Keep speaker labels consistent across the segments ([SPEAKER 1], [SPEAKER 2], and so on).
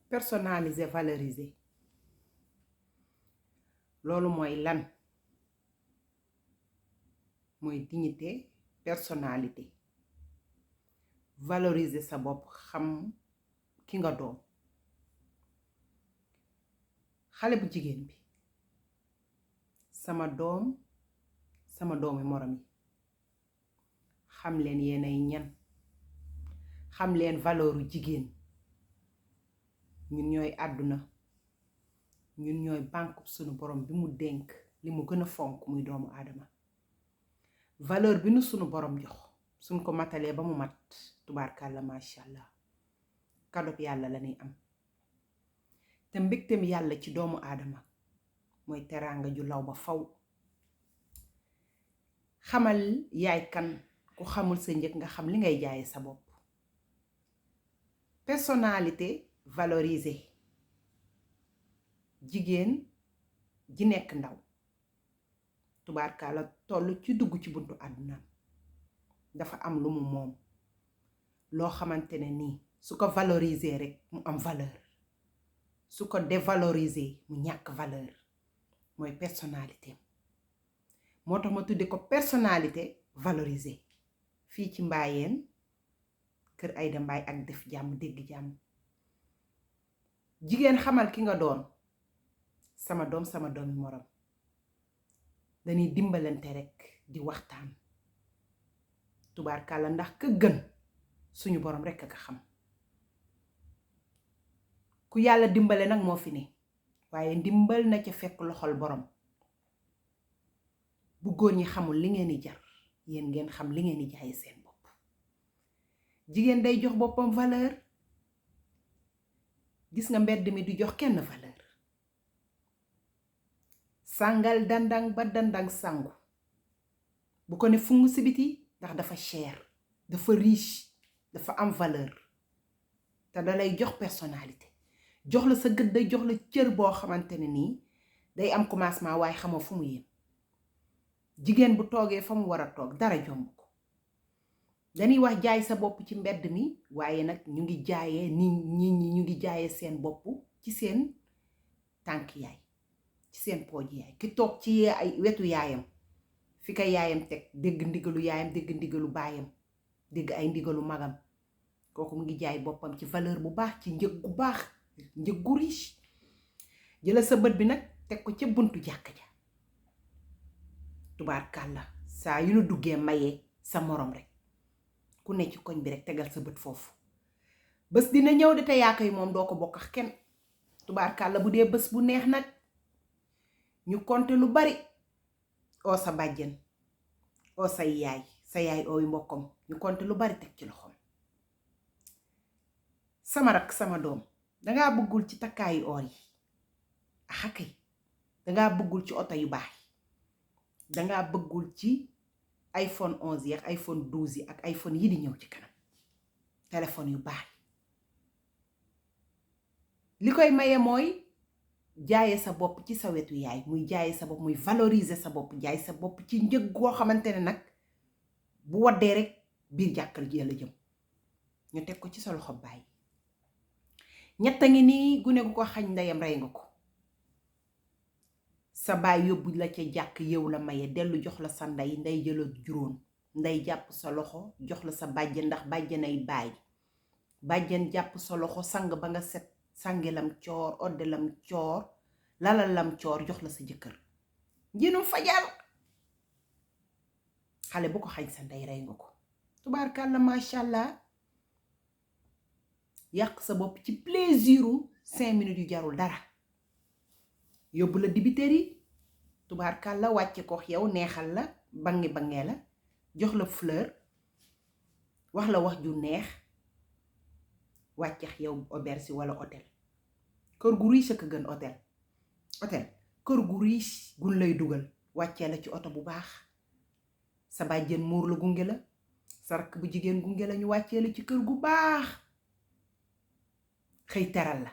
[SPEAKER 1] personnaliser valoriser loolu mooy lan mooy dignité personnalité valoriser sa bopp xam ki nga doon xale bu jigéen bi sama doomi morom yi xam leen yeenay ñan xam leen valeuru jigéen ñun ñooy àdduna ñun ñooy bànku sunu borom bi mu dénk li mu gën a fonk muy doomu aadama valeur bi nu sunu borom jox suñ ko matalee ba mu mat tubaarkàlla macha allah kadob yàlla la ñuy am te mbégteem yàlla ci doomu aadama mooy teraanga ju law ba faw xamal yaay kan ku xamul sa njëg nga xam li ngay jaaye sa bopp personnalité valorisée jigéen ji nekk ndaw tubaarkàlla toll ci dugg ci buntu àddunaam dafa am lu mu moom loo xamante ne nii su ko valoriser rek mu am valeur su ko dévaloriser mu ñàkk valeur mooy personnalité moo tax ma tudde ko personnalité valorisée fii ci Mbayeen kër Aïda Mbaye ak def jàmm dégg jàmm jigéen xamal ki nga doon sama doomi morom dañuy dimbalante rekk di waxtaan tubaarkàlla ndax ka gën suñu borom rekk a ko xam ku yàlla dimbale nag moo fi ne waaye ndimbal na ca fekk loxol borom bu góor ñi xamul li ngeen di jar yéen ngeen xam li ngeen di jaaye seen bopp jigéen day jox boppam valeur gis nga mbedd mi du jox kenn valeur sàngal dandang ba dandang sangu bu ko ne fungu si biti ndax dafa cher dafa riche dafa am valeur te dalay jox personnalité jox la sa gëdd day jox la cër boo xamante ne nii day am commencement waaye xamoo fu mu yem jigéen bu toogee fa mu war a toog dara jomb ko dañuy wax jaay sa bopp ci mbedd mi waaye nag ñu ngi jaayee nit ñi ñu ngi jaayee seen bopp ci seen tànk yaay ci seen pooj yaay ki toog ci ay wetu yaayam fi ka yaayam teg dégg ndigalu yaayam dégg ndigalu baayam dégg ay ndigalu magam kooku mu ngi jaay boppam ci valeur bu baax ci njëg gu baax njëg gu riche jëla sa bët bi nag teg ko ca buntu jàkk ja tubaarkàlla saa yu nu duggee mayee sa morom rek ku ne ci koñ bi rek tegal sa bët foofu bés dina ñëw de te yaaka yi moom doo ko bokk ak kenn tubaarkàlla bu dee bés bu neex nag ñu konte lu bari oo sa bàjjen oo sa yaay ooyu mbokkam ñu konte lu bari teg ci loxoom sama rak sama doom dangaa bëggul ci takkaayu oor yi axakay dangaa bëggul ci oto yu baax yi dangaa bëggul ci iPhone 11 yi ak iPhone 12 yi ak iPhone yi di ñëw ci kanam téléphone yu baax li koy maye mooy jaaye sa bopp ci sa wetu yaay muy jaaye sa bopp muy valoriser sa bopp jaay sa bopp ci njëg goo xamante ne nag bu waddee rek biir jàkkar ji la jëm ñu teg ko ci sa loxo baay ñett a ngi nii gune gu ko xañ ndeyam rey nga ko sa baay yóbbu la ca jàkk yow la maye dellu jox la sa ndey jëla juróom ndey jàpp sa loxo jox la sa bàjjen ndax bàjjenay baay bàjjen jàpp sa loxo sang ba nga set sangelam coor oddelam coor lalalam coor jox la sa jëkkër njinum fajar xale bu ko xañ sa ndey rey nga ko tubaarkàlla macha allah yàq sa bopp ci plaisiru 5 minutes yu jarul dara yóbbu la dibiteer yi tubaarkàlla wàcce ko yow neexal la bangee la jox la fleur wax la wax ju neex wàccex yow auberge wala hôtel kër gu riche ak gën hôtel kër gu riche gun lay dugal wàccee la ci oto bu baax sa bàjjen muur la gunge la sa rakk bu jigéen gunge la ñu wàccee la ci kër gu baax xëy teral la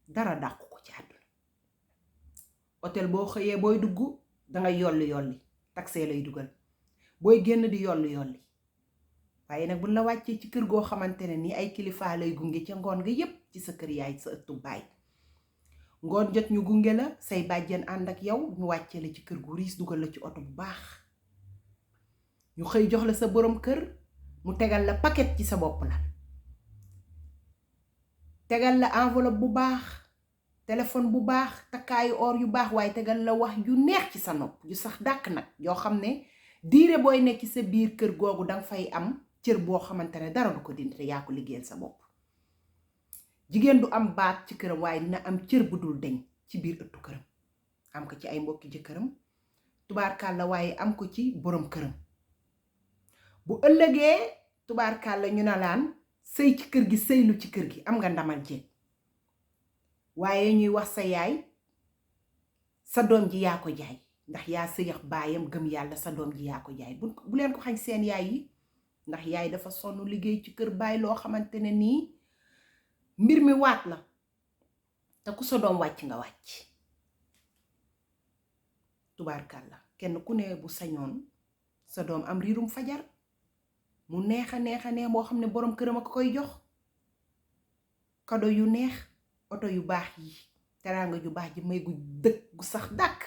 [SPEAKER 1] dara dàqu ko ci àdduna hôtel boo xëyee booy dugg dangay yolli taxee lay dugal booy génn di yolli waaye nag buñ la wàccee ci kër goo xamante ne ni ay kilifa lay gunge ca ngoon nga yépp ci sa kër yaay sa ëttu baay ngoon jot ñu gunge la say bàjjen ànd ak yow ñu wàccee la ci kër gu riis dugal la ci oto bu baax ñu xëy jox la sa borom kër mu tegal la paquet ci sa bopp la tegal la enveloppe bu baax téléphone bu baax takkaayu or yu baax waaye tegal la wax yu neex ci sa nopp yu sax dàkk nag yoo xam ne diire booy nekk ci sa biir kër googu danga fay am cër boo xamante ne dara du ko dindi te yaa ko liggéeyal sa bopp jigéen du am baat ci këram waaye dina am cër bu dul deñ ci biir ëttu këram am ko ci ay mbokki jëkkëram tubaarkàlla waaye am ko ci borom këram bu ëllëgee tubaarkàlla ñu na laan sëy ci kër gi sëylu ci kër gi am nga ndamal jeeg waaye ñuy wax sa yaay sa doom ji yaa ko jaay ndax yaa sëyax baayam gëm yàlla sa doom ji yaa ko jaay bu leen ko xañ seen yaay yi ndax yaay dafa sonn liggéey ci kër baay loo xamante ne nii mbir mi waat la te ku sa doom wàcc nga wàcc tubaarkàlla kenn ku ne bu sañoon sa doom am riirum fajar mu neex a neex moo xam ne borom këram a ko koy jox kado yu neex oto yu baax yi teraanga ju baax ji may gu dëkk gu sax dàkk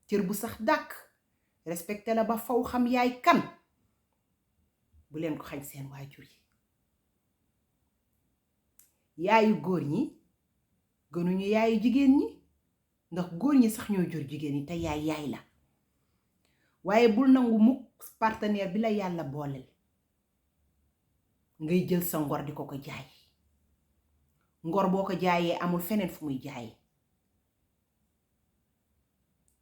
[SPEAKER 1] cër bu sax dàkk respecté la ba faw xam yaay kan bu leen ko xañ seen waajur yi yaayu góor ñi gënuñu yaayu jigéen ñi ndax góor ñi sax ñoo jur jigéen ñi te yaay la waaye bul nangu mukk partenaire bi la yàlla booleel ngay jël sa ngor di ko jaay ngor boo ko jaayee amul feneen fu muy jaayee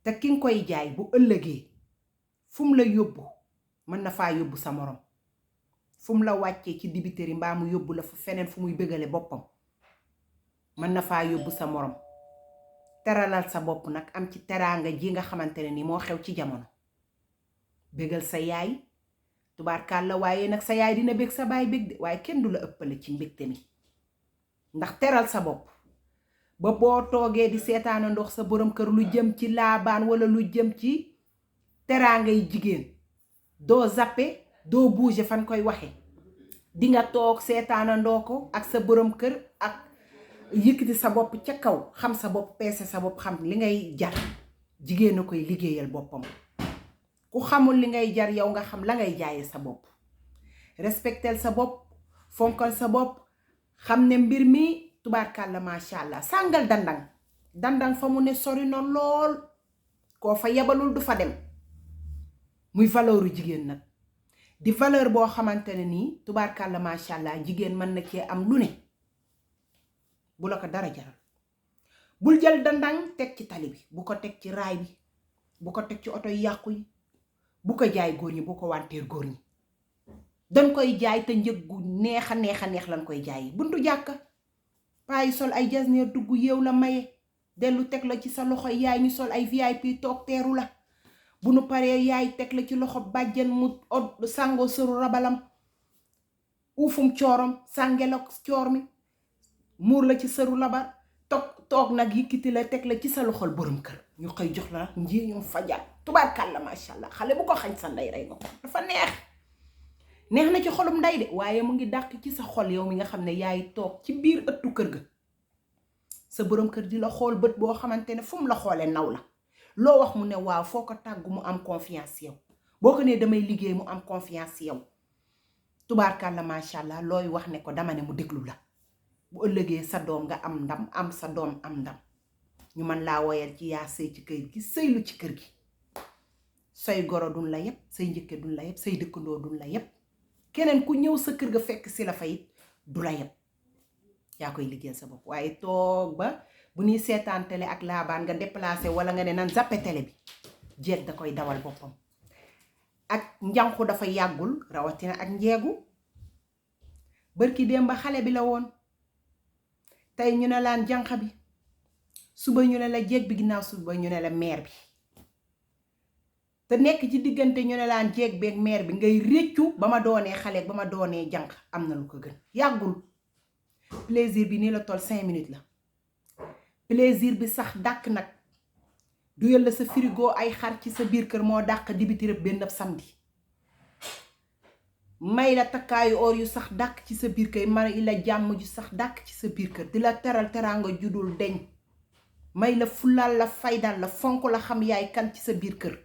[SPEAKER 1] te ki nga koy jaay bu ëllëgee fu mu la yóbbu mën na faa yóbbu sa morom fu mu la wàccee ci dibiteri mbaa mu yóbbu la fu feneen fu muy bëggale boppam mën na faa yóbbu sa morom teralal sa bopp nag am ci teraanga ji nga xamante ne ni moo xew ci jamono bëggal sa yaay tubaarkàlla waaye nag sa yaay dina bëgg sa baay bëgg de waaye kenn du la ëppale ci mbégte mi ndax teral sa bopp ba boo toogee di seetaana ndox sa borom kër lu jëm ci laabaan wala lu jëm ci teraangay jigéen doo zappe doo bouger fan koy waxe di nga toog seetaanandoo ko ak sa borom kër ak yëkkati sa bopp ca kaw xam sa bopp peese sa bopp xam li ngay jar jigéen a koy liggéeyal boppam ku xamul li ngay jar yow nga xam la ngay jaaye sa bopp respectel sa bopp fonkal sa bopp xam ne mbir mi tubaarkàlla macha allah sàngal dandang fa mu ne sori na lool koo fa yebalul du fa dem muy valeuru jigéen nag di valeur boo xamante ne nii tubaarkàlla macha allah jigéen mën na cee am lu ne bu la ko dara jaral bul jël dandang teg ci tali bi bu ko teg ci raay bi bu ko teg ci oto yi yàqu yi bu ko jaay góor ñi bu ko wanteer góor ñi dañ koy jaay te njëg gu neex a neex lañ koy jaay buntu jàkka payi sol ay jasneer dugg yeew la maye dellu teg la ci sa loxo yaay ñu sol ay VIP toog teeru la bu nu paree yaay teg la ci loxo bàjjen mu sàngoo sëru rabalam uufum coorom sànge la coor mi muur la ci sëru labar toog nag yëkkiti la teg la ci sa loxol borom kër ñu xëy jox la njiiñum fajar tubaarkàlla macha allah xale bu ko xañ sa ndey rey nga ko dafa neex na ci xolum ndey de waaye mu ngi dàq ci sa xol yow mi nga xam ne yaay toog ci biir ëttu kër ga sa borom kër di la xool bët boo xamante ne fu mu la xoolee naw la loo wax mu ne waaw foo ko tàggu mu am confiance yow boo ko nee damay liggéey mu am confiance yow tubaarkàlla macha allah looy wax ne ko dama ne mu déglu la bu ëllëgee sa doom nga am ndam am sa doom am ndam ñu mën laa woyal ci yaa sëy ci kër gi sëylu ci kër gi say goro duñ la yépp say njëkke duñ la yépp say dëkkandoo duñ la yépp keneen ku ñëw sa kër ga fekk si la fayit du la yépp yaa koy liggéeyal sa bopp waaye toog ba bu ñuy seetaan télé ak laabaan nga déplacé wala nga ne nan zappe télé bi jeeg da koy dawal boppam ak njànku dafa yàggul rawatina ak njeegu bërki démb ba xale bi la woon tey ñu ne laan jànq bi suba ñu ne la jeeg bi ginnaaw suba ñu ne la meer bi te nekk ci diggante ñu ne laan jeeg beeg meer bi ngay réccu ba ma doonee xale ba ma doonee jànq am na lu ko gën yàggul plaisir bi nii la toll 5 minutes la plaisir bi sax dàkk nag du yàlla sa frigo ay xar ci sa biir kër moo dàq dibiti rëb benn samedi may la takkaayu or yu sax dàkk ci sa biir kër, may la jàmm ju sax dàkk ci sa biir kër, di la teral teraanga judul deñ, may la fulal la faydal la fonk la xam yaay kan ci sa biir kër,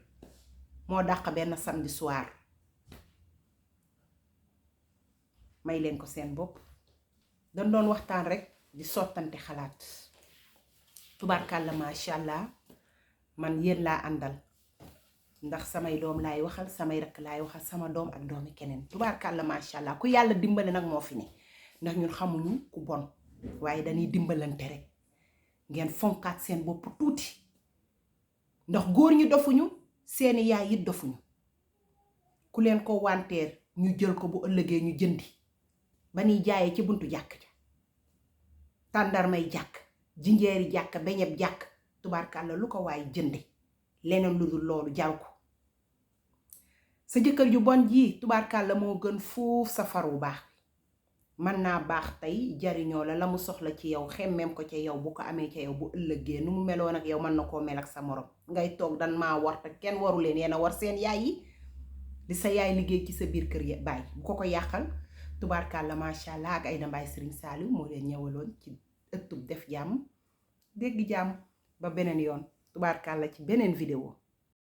[SPEAKER 1] moo dàq benn samedi soir. may leen ko seen bopp, dañ doon waxtaan rek di sottante xalaat. tubaarkàlla macha allah, man yéen laa àndal ndax samay doom laay waxal, samay rakk laay waxal, sama doom ak doomi keneen. tubaarkàlla macha allah, ku yàlla dimbale nag moo fi ne, ndax ñun xamuñu ku bon, waaye dañuy dimbalante rek. ngeen fonkaat seen bopp tuuti, ndax góor ñi dofuñu, seeni yaay it dofuñu. ku leen ko wanteer ñu jël ko bu ëllëgee ñu jëndi ba ñuy jaayee ci buntu jàkk ja, tàndarmay jàkk, jinjeeri jàkk, beñeb jàkk. tubaarkàlla lu ko waay jënde, leneen lu dul loolu jar ko. sa jëkkër ju bon ji tubaarkàlla moo gën fuuf sa faru baax. mën naa baax tey jariñoo la mu soxla ci yow, xemmeem ko ca yow, bu ko amee ca yow bu ëllëgee nu mu meloon ak yow mën na koo mel ak sa morom. ngay toog dan maa war te kenn waru leen, yéen a war seen yaay yi. li sa yaay liggéey ci sa biir kër ya baay bu ko yàqal. tubaarkàlla macha allah, ak Aïda Mbaye Serigne Saliou moo leen ñëwaloon ci ëttub def jàmm dégg jàmm. ba beneen yoon tubaarkàlla ci beneen vidéo.